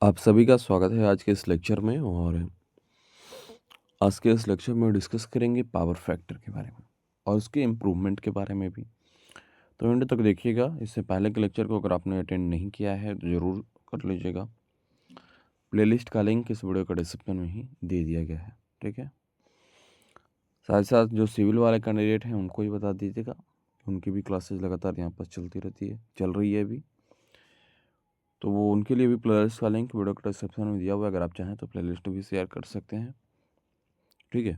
आप सभी का स्वागत है आज के इस लेक्चर में। और आज के इस लेक्चर में डिस्कस करेंगे पावर फैक्टर के बारे में और उसके इम्प्रूवमेंट के बारे में भी। तो एंड तक देखिएगा। इससे पहले के लेक्चर को अगर आपने अटेंड नहीं किया है तो ज़रूर कर लीजिएगा। प्लेलिस्ट का लिंक इस वीडियो का डिस्क्रिप्शन में ही दे दिया गया है, ठीक है। साथ साथ जो सिविल वाले कैंडिडेट हैं उनको ही बता दीजिएगा, उनकी भी क्लासेज लगातार यहाँ पर चल रही है अभी। तो वो उनके लिए भी प्लेलिस्ट का लिंक वीडियो का डिस्क्रिप्शन में दिया हुआ है। अगर आप चाहें तो प्लेलिस्ट भी शेयर कर सकते हैं, ठीक है।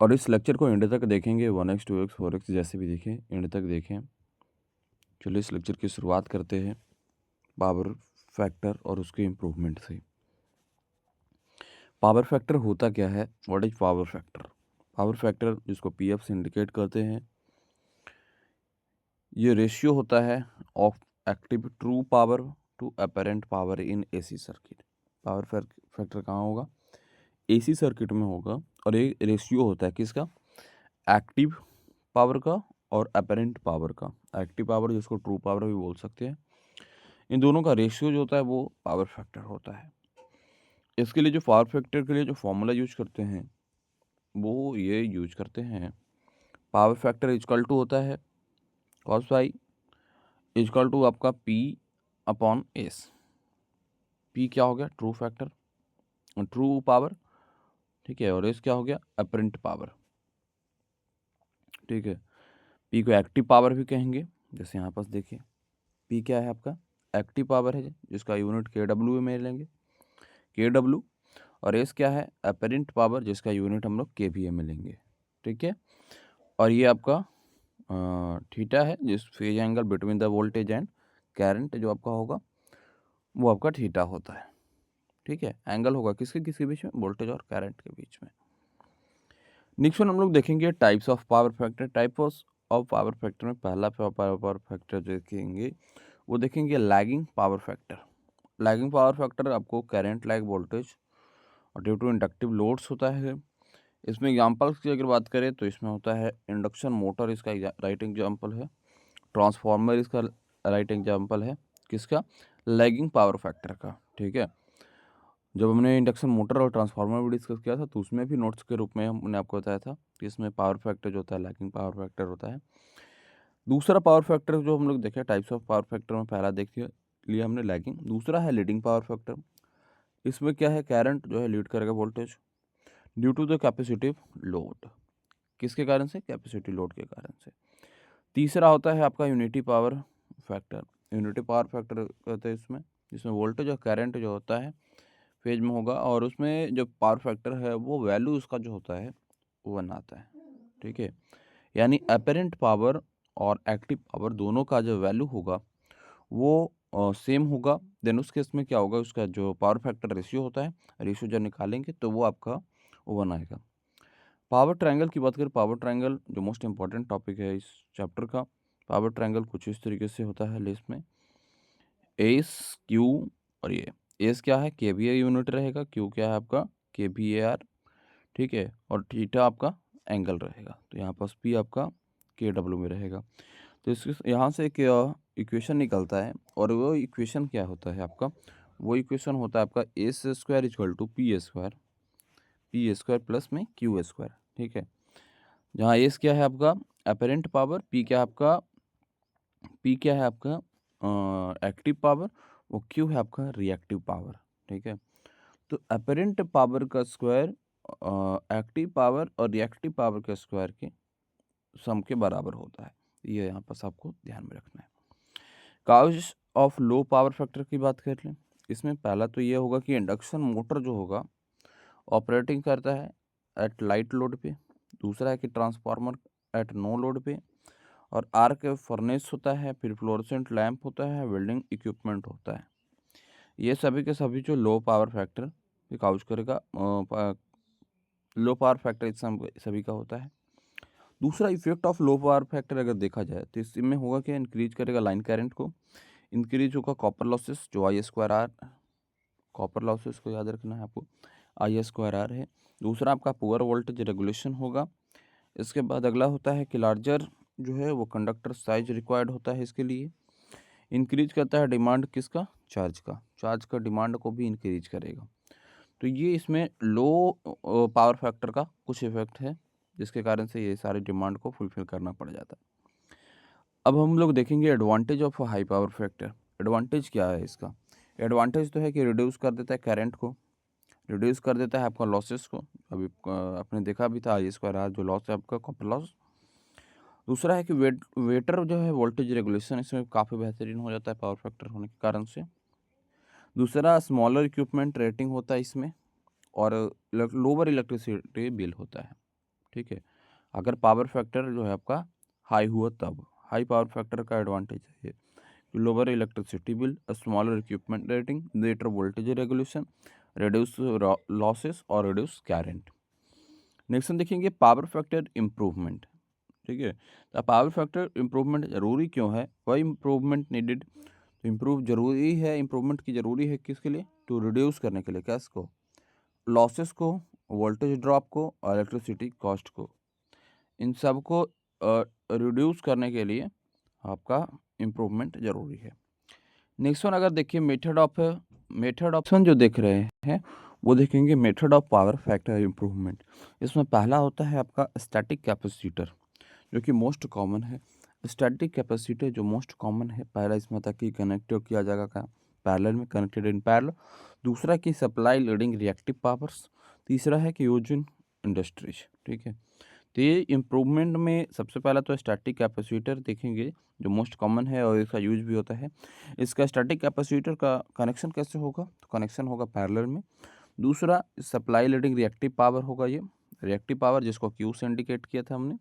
और इस लेक्चर को एंड तक देखेंगे, 1x 2x 4x जैसे भी देखें एंड तक देखें। चलिए इस लेक्चर की शुरुआत करते हैं पावर फैक्टर और उसके इम्प्रूवमेंट से। पावर फैक्टर होता क्या है? What is power factor? Power factor जिसको पीएफ से इंडिकेट करते हैं, ये रेशियो होता है of active true power to apparent power in AC circuit. Power factor कहाँ होगा? एसी सर्किट में होगा। और ये रेशियो होता है किसका? एक्टिव पावर का और अपेरेंट पावर का। एक्टिव पावर जिसको ट्रू पावर भी बोल सकते हैं, इन दोनों का रेशियो जो होता है वो पावर फैक्टर होता है। इसके लिए जो पावर फैक्टर के लिए जो फॉर्मूला यूज करते हैं वो ये यूज करते हैं, पावर फैक्टर इजकल टू होता है कॉस फाई इजकल टू आपका पी अपॉन एस। पी क्या हो गया? ट्रू फैक्टर, ट्रू पावर, ठीक है। और एस क्या हो गया? अपेरेंट पावर, ठीक है। पी को एक्टिव पावर भी कहेंगे, जैसे यहाँ पास देखिए पी क्या है आपका? एक्टिव पावर है जिसका यूनिट के डब्ल्यू में लेंगे, के डब्ल्यू। और एस क्या है? अपेरेंट पावर जिसका यूनिट हम लोग के वी ए में लेंगे, ठीक है। और ये आपका थीटा है, जिस phase angle between the voltage and current जो आपका होगा वो आपका थीटा होता है, ठीक है। एंगल होगा किसके बीच में? वोल्टेज और करंट के बीच में। नेक्स्ट वन हम लोग देखेंगे types of power factor. Type of power factor में पहला पावर फैक्टर जो देखेंगे वो देखेंगे lagging power factor. Lagging power factor आपको करंट लैग वोल्टेज और ड्यू टू इंडक्टिव लोड्स होता है। इसमें एग्जांपल्स की अगर बात करें तो इसमें होता है इंडक्शन मोटर, इसका राइट एग्जांपल है। ट्रांसफार्मर इसका राइट एग्जांपल है किसका? लैगिंग पावर फैक्टर का, ठीक है। जब हमने इंडक्शन मोटर और ट्रांसफार्मर भी डिस्कस किया था तो उसमें भी नोट्स के रूप में हमने आपको बताया था कि इसमें पावर फैक्टर जो होता है लैगिंग पावर फैक्टर होता है। दूसरा पावर फैक्टर जो हम लोग देखे टाइप्स ऑफ पावर फैक्टर में, पहला देख लिया हमने लैगिंग, दूसरा है लीडिंग पावर फैक्टर। इसमें क्या है? करंट जो है लीड करेगा voltage due to the capacitive load. किसके कारण से? कैपेसिटी लोड के कारण से। तीसरा होता है आपका unity power factor. Unity power factor कहते हैं इसमें, जिसमें वोल्टेज और करंट जो होता है फेज में होगा, और उसमें जो पावर फैक्टर है वो वैल्यू उसका जो होता है वो 1 आता है, ठीक है। यानी अपेरेंट पावर और एक्टिव पावर दोनों का जो वैल्यू होगा वो सेम होगा। देन उस केस में क्या होगा? उसका जो पावर फैक्टर रेशियो होता है, रेशियो जब निकालेंगे तो वो आपका 1 आएगा। पावर ट्रायंगल की बात करें, पावर ट्रायंगल जो मोस्ट इंपॉर्टेंट टॉपिक है इस चैप्टर का। पावर ट्रायंगल कुछ इस तरीके से होता है लिस्ट में, एस क्यू और ये एस क्या है? के वी ए यूनिट रहेगा, क्यू क्या है आपका? के वी ए आर, ठीक है। और थीटा आपका एंगल रहेगा। तो यहाँ पास पी आपका के डब्ल्यू में रहेगा। तो इस यहाँ से एक इक्वेशन निकलता है, और वो इक्वेशन क्या होता है आपका? वो इक्वेशन होता है आपका S square equal to P square plus में क्यू स्क्वायर, ठीक है। जहाँ एस क्या है आपका? अपेरेंट पावर, पी क्या है आपका? पी क्या है आपका? एक्टिव पावर, वो क्यू है आपका रिएक्टिव पावर, ठीक है। तो अपेरेंट पावर का स्क्वायर एक्टिव पावर और रिएक्टिव पावर के स्क्वायर के सम के बराबर होता है। ये यहाँ पर आपको ध्यान में रखना है। Cause of low power factor की बात कर लें, इसमें पहला तो ये होगा कि इंडक्शन मोटर जो होगा ऑपरेटिंग करता है एट लाइट लोड पे। दूसरा है कि ट्रांसफार्मर एट नो लोड पे। और आर्क फर्नेस होता है, फिर फ्लोरेसेंट लैंप होता है, वेल्डिंग इक्विपमेंट होता है। ये सभी के सभी जो लो पावर फैक्टर काउज करेगा, लो पावर फैक्टर इस सभी का होता है। दूसरा effect of low power factor अगर देखा जाए तो इसमें होगा कि इंक्रीज करेगा लाइन करंट को, इंक्रीज होगा कॉपर लॉसेस जो आई स्क्वायर आर, कॉपर लॉसेस को याद रखना है आपको, आई स्क्वायर आर है। दूसरा आपका पुअर वोल्टेज रेगुलेशन होगा। इसके बाद अगला होता है कि लार्जर जो है वो कंडक्टर साइज रिक्वायर्ड होता है इसके लिए। इंक्रीज करता है डिमांड किसका, चार्ज का, चार्ज का डिमांड को भी इंक्रीज करेगा। तो ये इसमें लो पावर फैक्टर का कुछ इफेक्ट है, जिसके कारण से ये सारे डिमांड को फुलफिल करना पड़ जाता है। अब हम लोग देखेंगे advantage of high power factor. Advantage क्या है इसका? एडवांटेज तो है कि रिड्यूस कर देता है करंट को, रिड्यूस कर देता है आपका लॉसेस को। अभी आपने देखा भी था आई स्क्वायर आर जो लॉस है आपका कॉपर लॉस। दूसरा है कि वेटर जो है वोल्टेज रेगुलेशन इसमें काफ़ी बेहतरीन हो जाता है पावर फैक्टर होने के कारण से। दूसरा स्मॉलर इक्विपमेंट रेटिंग होता है इसमें, और लोअर इलेक्ट्रिसिटी बिल होता है। ठीक है, अगर पावर फैक्टर जो है आपका हाई हुआ तब हाई पावर फैक्टर का एडवांटेज है ये, lower electricity bill, smaller equipment rating, better voltage regulation, reduce losses और रिड्यूस करंट। नेक्स्ट हम देखेंगे पावर फैक्टर इम्प्रूवमेंट। ठीक है, तो पावर फैक्टर इम्प्रूवमेंट ज़रूरी क्यों है, वाई इम्प्रूवमेंट नीडेड। तो इम्प्रूव जरूरी है, इम्प्रूवमेंट की ज़रूरी है किसके लिए, टू रिड्यूस करने के लिए, कैस को, लॉसेस को, वोल्टेज ड्रॉप को और इलेक्ट्रिसिटी कॉस्ट को, इन सब को रिड्यूस करने के लिए आपका इम्प्रूवमेंट ज़रूरी है। नेक्स्ट वन अगर देखिए मेथड ऑप्शन जो देख रहे हैं वो देखेंगे method of power factor improvement. इसमें पहला होता है आपका स्टैटिक कैपेसिटर, जो कि मोस्ट कॉमन है। स्टैटिक कैपेसिटर जो मोस्ट कॉमन है, पहला इसमें था कि कनेक्ट किया जाएगा का पैरेलल में, कनेक्टेड इन पैरेलल। दूसरा कि सप्लाई लीडिंग रिएक्टिव पावर्स। तीसरा है कि यूज इन इंडस्ट्रीज। ठीक है, तो ये इम्प्रूवमेंट में सबसे पहला तो स्टैटिक कैपेसिटर देखेंगे जो मोस्ट कॉमन है और इसका यूज भी होता है। इसका स्टैटिक कैपेसिटर का कनेक्शन कैसे होगा, तो कनेक्शन होगा पैरेलल में। दूसरा सप्लाई लीडिंग रिएक्टिव पावर होगा, ये रिएक्टिव पावर जिसको क्यू से इंडिकेट किया था हमने,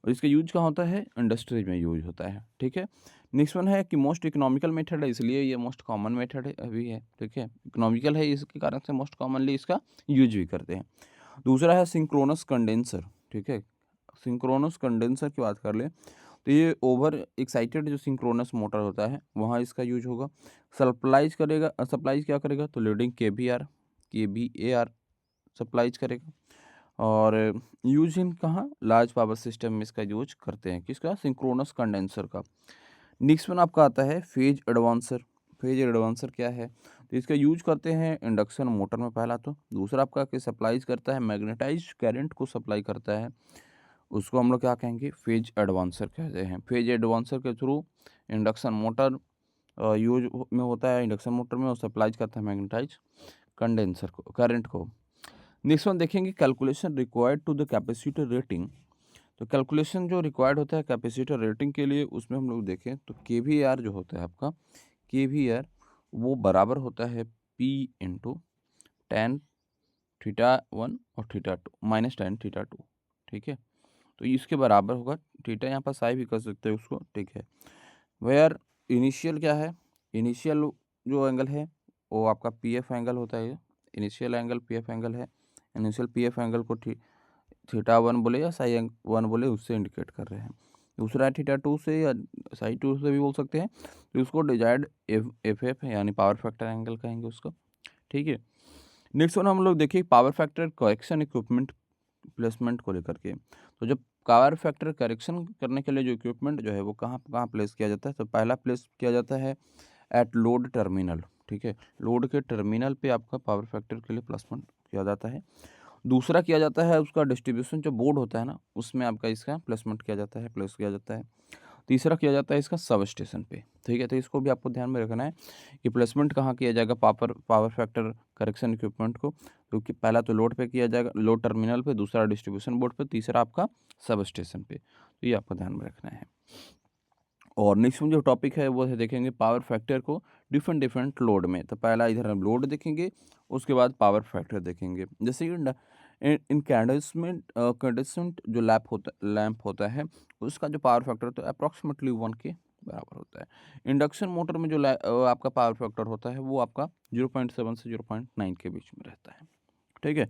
और इसका यूज कहाँ होता है, इंडस्ट्रीज में यूज होता है। ठीक है, नेक्स्ट वन है कि मोस्ट इकोनॉमिकल मेथड है, इसलिए ये मोस्ट कॉमन मेथड है अभी है। ठीक है, इकोनॉमिकल है इसके कारण से मोस्ट कॉमनली इसका यूज भी करते हैं। दूसरा है सिंक्रोनस कंडेंसर। ठीक है, सिंक्रोनस कंडेंसर की बात कर लें तो ये ओवर एक्साइटेड जो सिंक्रोनस मोटर होता है वहाँ इसका यूज होगा। सप्लाइज क्या करेगा, तो लीडिंग के बी ए आर सप्लाइज करेगा। और यूज इन कहाँ, लार्ज पावर सिस्टम में इसका यूज करते हैं, किसका, सिंक्रोनस कंडेंसर का। नेक्स्ट वन आपका आता है फेज एडवांसर। फेज एडवांसर क्या है, तो इसका यूज करते हैं इंडक्शन मोटर में पहला तो। दूसरा आपका कि सप्लाईज करता है मैग्नेटाइज करंट को सप्लाई करता है, उसको हम लोग क्या कहेंगे, फेज एडवांसर कहते हैं। फेज एडवांसर के थ्रू इंडक्शन मोटर यूज में होता है, इंडक्शन मोटर में, और सप्लाईज करता है मैग्नेटाइज कंडेंसर को, करंट को। नेक्स्ट वन देखेंगे calculation required to the capacitor rating. तो कैलकुलेशन जो रिक्वायर्ड होता है कैपेसिटर रेटिंग के लिए, उसमें हम लोग देखें तो के जो होता है आपका, के वो बराबर होता है P into ten theta one और theta two minus ten theta two. ठीक है, तो इसके बराबर होगा, थीटा यहाँ पर साई भी कर सकते हैं उसको। ठीक है, वेयर इनिशियल क्या है, इनिशियल जो एंगल है वो आपका पी एफ एंगल होता है, initial angle P F angle है। इनिशियल पी एफ एंगल को थीटा वन बोले या साई वन बोले, उससे इंडिकेट कर रहे हैं। दूसरा है थीटा टू से या साई टू से भी बोल सकते हैं, तो उसको डिजायर्ड एफ यानी पावर फैक्टर एंगल कहेंगे उसको। ठीक है, नेक्स्ट वन हम लोग देखिए power factor correction equipment placement को लेकर के। तो जब पावर फैक्टर करेक्शन करने के लिए जो इक्विपमेंट जो है वो कहाँ कहाँ प्लेस किया जाता है, तो पहला प्लेस किया जाता है एट लोड टर्मिनल। ठीक है, लोड के टर्मिनल पे आपका पावर फैक्टर के लिए प्लेसमेंट किया जाता है। दूसरा किया जाता है उसका डिस्ट्रीब्यूशन जो बोर्ड होता है ना, उसमें आपका इसका प्लेसमेंट किया जाता है, प्लेस किया जाता है। तीसरा किया जाता है इसका सब स्टेशन पे। ठीक है, तो इसको भी आपको ध्यान में रखना है कि प्लेसमेंट कहाँ किया जाएगा पावर फैक्टर करेक्शन इक्विपमेंट को, क्योंकि पहला तो लोड पे किया जाएगा, लोड टर्मिनल पे, दूसरा डिस्ट्रीब्यूशन बोर्ड पे, तीसरा आपका सब स्टेशन पे। तो ये आपको ध्यान में रखना है। और नेक्स्ट में जो टॉपिक है वो है देखेंगे पावर फैक्टर को डिफरेंट डिफरेंट लोड में। तो पहला इधर हम लोड देखेंगे, उसके बाद पावर फैक्टर देखेंगे। जैसे कि कंडेंसमेंट जो लैंप होता है उसका जो पावर फैक्टर होता है अप्रॉक्सीमेटली 1 के बराबर होता है। इंडक्शन मोटर में जो आपका पावर फैक्टर होता है वो आपका 0.7 से 0.9 के बीच में रहता है। ठीक है,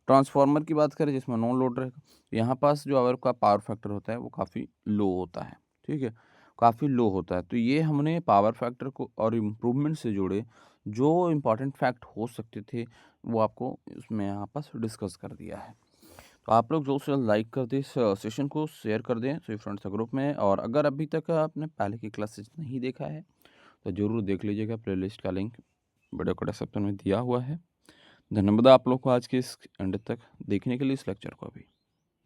ट्रांसफार्मर की बात करें जिसमें नॉन लोड रहेगा, यहाँ पास जो आपका पावर फैक्टर होता है वो काफ़ी लो होता है। ठीक है, काफ़ी लो होता है। तो ये हमने पावर फैक्टर को और इम्प्रूवमेंट से जुड़े जो इम्पॉर्टेंट फैक्ट हो सकते थे वो आपको इसमें यहाँ पास डिस्कस कर दिया है। तो आप लोग जो से लाइक कर दें, इस सेशन को शेयर कर दें सभी फ्रेंड्स ग्रुप में। और अगर अभी तक आपने पहले की क्लासेज नहीं देखा है तो ज़रूर देख लीजिएगा, प्लेलिस्ट का लिंक वीडियो को डिस्क्रिप्शन में दिया हुआ है। धन्यवाद आप लोग को आज के इस एंड तक देखने के लिए इस लेक्चर को भी।